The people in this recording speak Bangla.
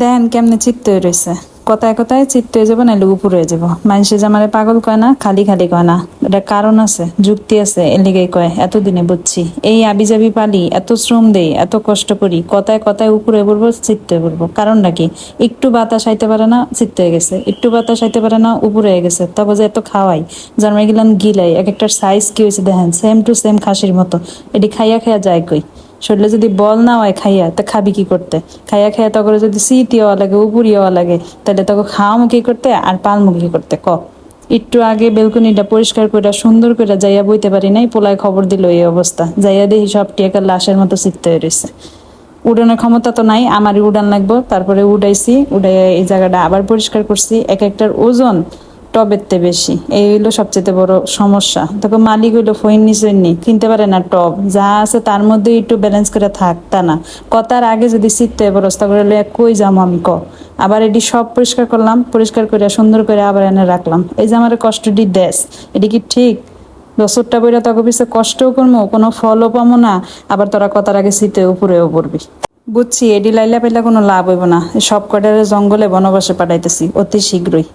দেন কেমনে চিত্ত হয়ে রয়েছে, কথায় কথায় চিত্ত হয়ে যাবো, নাহলে উপর হয়ে যাবো। মানুষে যে আমারে পাগল কয় না, খালি খালি কয় না, এটা কারণ আছে, যুক্তি আছে, এর লিগেই কয়। এতদিনে বুঝছি, এই আবিজাবি পালি, এত শ্রম দেই, এত কষ্ট করি, কথায় কথায় উপরে পড়বো, চিত্ত হয়ে পড়বো। কারণটা কি? একটু বাতাস আইতে পারে না, চিত্ত হয়ে গেছে। একটু বাতাস আইতে পারে না, উপরে হয়ে গেছে। তারপর যে এত খাওয়াই, জন্মাই গেলাম গিলাই, এক একটার সাইজ কি হয়েছে দেখেন, সেম টু সেম খাসির মতো। এটি খাইয়া খাইয়া যায় কই? শরীরে যদি বল না হয় খাইয়া, তা খাবি কি করতে? খাইয়া খাইয়া তখন যদি শীত হওয়া লাগে, উপরি হওয়া লাগে, তাহলে তখন খাওয়া মুখি করতে আর পাল মুখি করতে ক। একটু আগে বেলকনিটা পরিষ্কার করে সুন্দর করে যাইয়া বইতে পারি নাই, পোলায় খবর দিল এই অবস্থা। যাইয়া দেখি সব টিয়াকার লাশের মতো চিত্ত হয়ে রয়েছে। উড়ানোর ক্ষমতা তো নাই, আমারই উড়ান লাগবো। তারপরে উড়াইছি, উড়াই এই জায়গাটা আবার পরিষ্কার করছি। এক একটার ওজন টবের তে বেশি, এই হইলো সবচেয়ে বড় সমস্যা। তখন মালিক হইলো ফইন্নি সৈন্নি, কিনতে পারে না টব, যা আছে তার মধ্যে একটু ব্যালেন্স করে থাক, তা না। কথার আগে যদি চিত্তে ব্যবস্থা করে লইয়া কই যাম আমি ক। আবার এটি সব পরিষ্কার করলাম, পরিষ্কার করে সুন্দর করে আবার এনে রাখলাম। এই যে আমার কষ্টটি দেশ, এটি কি ঠিক? বছরটা বইরা তখন পিছিয়ে কষ্টও করবো, কোনো ফলও পাবো না, আবার তোরা কথার আগে শীতে উপরেও পড়বি। বুঝছি, এডি লাইলা পেলে কোনো লাভ হইব না। সব কটারে জঙ্গলে বনবাসে পাঠাইতেছি অতি শীঘ্রই।